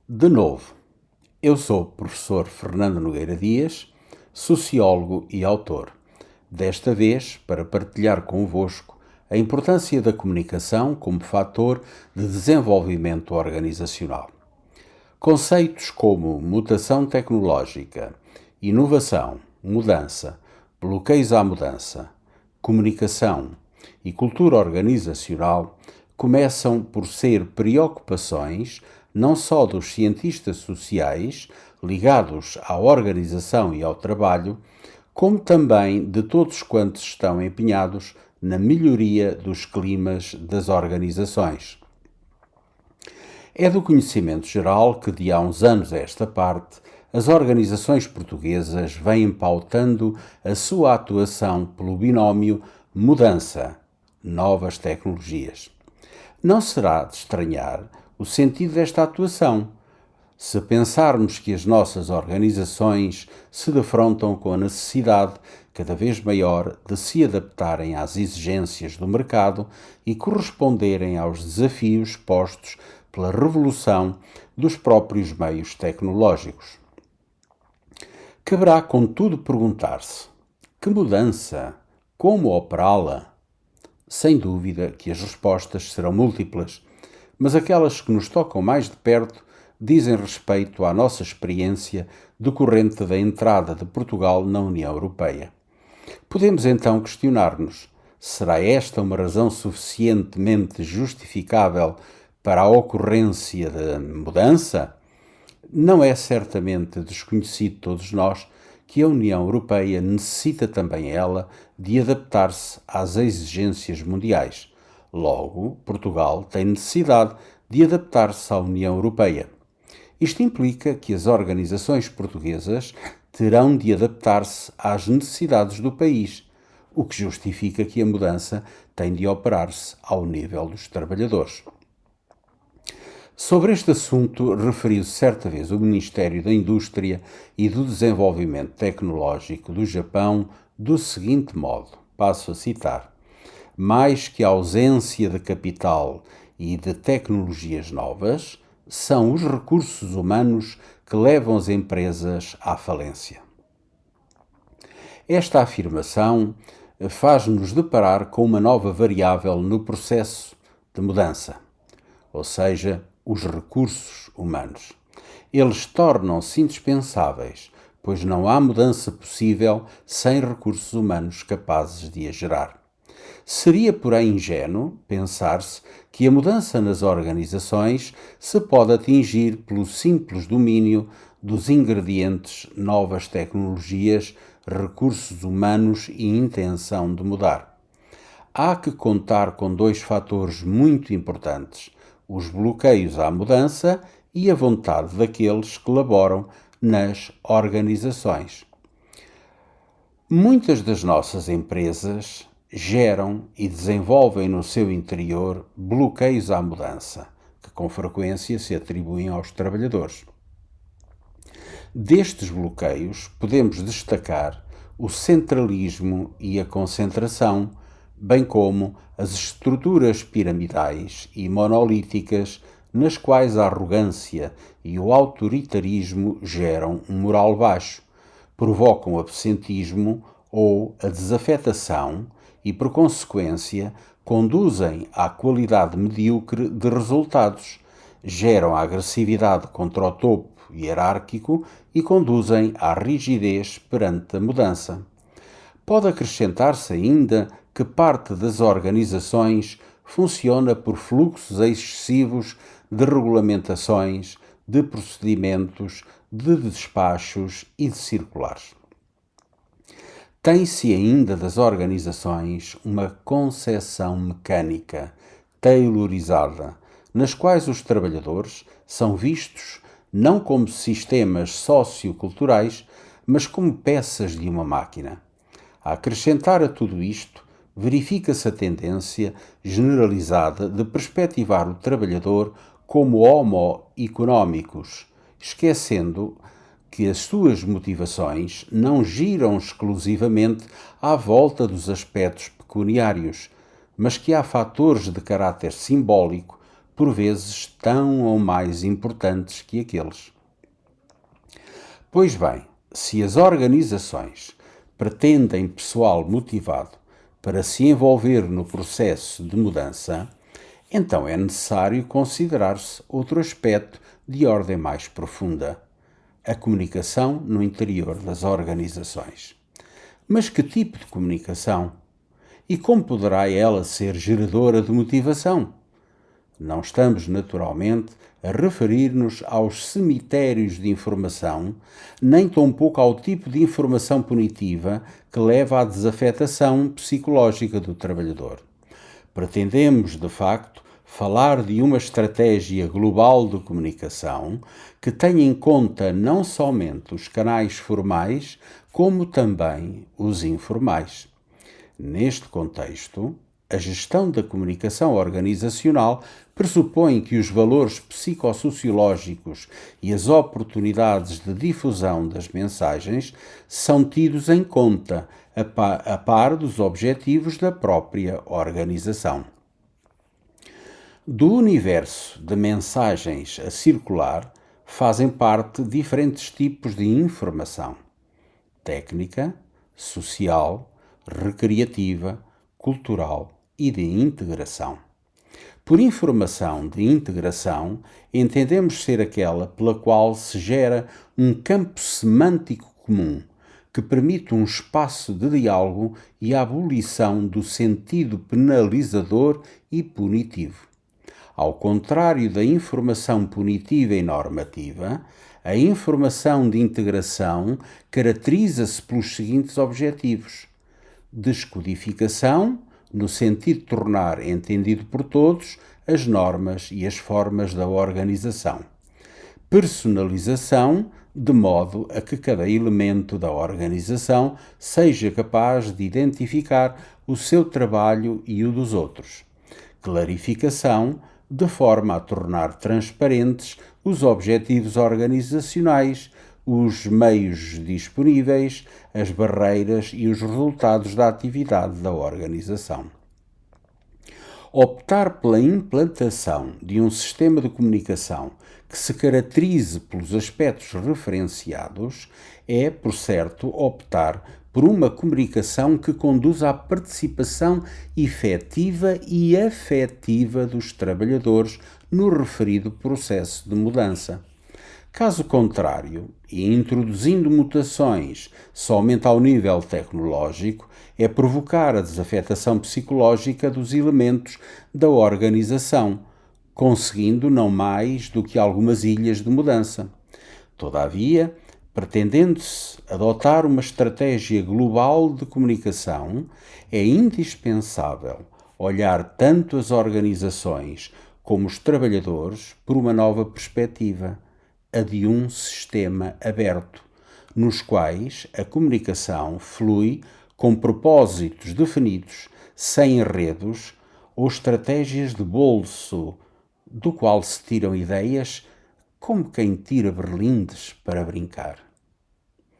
De novo, eu sou o professor Fernando Nogueira Dias, sociólogo e autor. Desta vez, para partilhar convosco a importância da comunicação como fator de desenvolvimento organizacional. Conceitos como mutação tecnológica, inovação, mudança, bloqueios à mudança, comunicação e cultura organizacional começam por ser preocupações não só dos cientistas sociais ligados à organização e ao trabalho, como também de todos quantos estão empenhados na melhoria dos climas das organizações. É do conhecimento geral que, de há uns anos a esta parte, as organizações portuguesas vêm pautando a sua atuação pelo binómio mudança, novas tecnologias. Não será de estranhar o sentido desta atuação, se pensarmos que as nossas organizações se defrontam com a necessidade cada vez maior de se adaptarem às exigências do mercado e corresponderem aos desafios postos pela revolução dos próprios meios tecnológicos. Caberá, contudo, perguntar-se: que mudança? Como operá-la? Sem dúvida que as respostas serão múltiplas, mas aquelas que nos tocam mais de perto dizem respeito à nossa experiência decorrente da entrada de Portugal na União Europeia. Podemos então questionar-nos: será esta uma razão suficientemente justificável para a ocorrência da mudança? Não é certamente desconhecido de todos nós que a União Europeia necessita também ela de adaptar-se às exigências mundiais. Logo, Portugal tem necessidade de adaptar-se à União Europeia. Isto implica que as organizações portuguesas terão de adaptar-se às necessidades do país, o que justifica que a mudança tem de operar-se ao nível dos trabalhadores. Sobre este assunto referiu certa vez o Ministério da Indústria e do Desenvolvimento Tecnológico do Japão do seguinte modo, passo a citar: mais que a ausência de capital e de tecnologias novas, são os recursos humanos que levam as empresas à falência. Esta afirmação faz-nos deparar com uma nova variável no processo de mudança, ou seja, os recursos humanos. Eles tornam-se indispensáveis, pois não há mudança possível sem recursos humanos capazes de a gerar. Seria, porém, ingênuo pensar-se que a mudança nas organizações se pode atingir pelo simples domínio dos ingredientes novas tecnologias, recursos humanos e intenção de mudar. Há que contar com dois fatores muito importantes: os bloqueios à mudança e a vontade daqueles que laboram nas organizações. Muitas das nossas empresas geram e desenvolvem no seu interior bloqueios à mudança, que com frequência se atribuem aos trabalhadores. Destes bloqueios, podemos destacar o centralismo e a concentração, bem como as estruturas piramidais e monolíticas nas quais a arrogância e o autoritarismo geram um moral baixo, provocam o absentismo ou a desafetação e, por consequência, conduzem à qualidade medíocre de resultados, geram a agressividade contra o topo hierárquico e conduzem à rigidez perante a mudança. Pode acrescentar-se ainda que parte das organizações funciona por fluxos excessivos de regulamentações, de procedimentos, de despachos e de circulares. Tem-se ainda das organizações uma concepção mecânica, taylorizada, nas quais os trabalhadores são vistos não como sistemas socioculturais, mas como peças de uma máquina. A acrescentar a tudo isto, verifica-se a tendência generalizada de perspectivar o trabalhador como homo economicus, esquecendo que as suas motivações não giram exclusivamente à volta dos aspectos pecuniários, mas que há fatores de caráter simbólico, por vezes tão ou mais importantes que aqueles. Pois bem, se as organizações pretendem pessoal motivado para se envolver no processo de mudança, então é necessário considerar-se outro aspecto de ordem mais profunda: a comunicação no interior das organizações. Mas que tipo de comunicação? E como poderá ela ser geradora de motivação? Não estamos, naturalmente, a referir-nos aos cemitérios de informação, nem tampouco ao tipo de informação punitiva que leva à desafetação psicológica do trabalhador. Pretendemos, de facto, falar de uma estratégia global de comunicação que tenha em conta não somente os canais formais, como também os informais. Neste contexto, a gestão da comunicação organizacional pressupõe que os valores psicossociológicos e as oportunidades de difusão das mensagens são tidos em conta, a par dos objetivos da própria organização. Do universo de mensagens a circular fazem parte diferentes tipos de informação: técnica, social, recreativa, cultural e de integração. Por informação de integração, entendemos ser aquela pela qual se gera um campo semântico comum, que permite um espaço de diálogo e a abolição do sentido penalizador e punitivo. Ao contrário da informação punitiva e normativa, a informação de integração caracteriza-se pelos seguintes objetivos: descodificação, no sentido de tornar entendido por todos as normas e as formas da organização; personalização, de modo a que cada elemento da organização seja capaz de identificar o seu trabalho e o dos outros; clarificação, de forma a tornar transparentes os objetivos organizacionais, os meios disponíveis, as barreiras e os resultados da atividade da organização. Optar pela implantação de um sistema de comunicação que se caracterize pelos aspectos referenciados é, por certo, optar por uma comunicação que conduza à participação efetiva e afetiva dos trabalhadores no referido processo de mudança. Caso contrário, e introduzindo mutações somente ao nível tecnológico, é provocar a desafetação psicológica dos elementos da organização, conseguindo não mais do que algumas ilhas de mudança. Todavia, pretendendo-se adotar uma estratégia global de comunicação, é indispensável olhar tanto as organizações como os trabalhadores por uma nova perspectiva, a de um sistema aberto, nos quais a comunicação flui com propósitos definidos, sem enredos ou estratégias de bolso, do qual se tiram ideias como quem tira berlindes para brincar.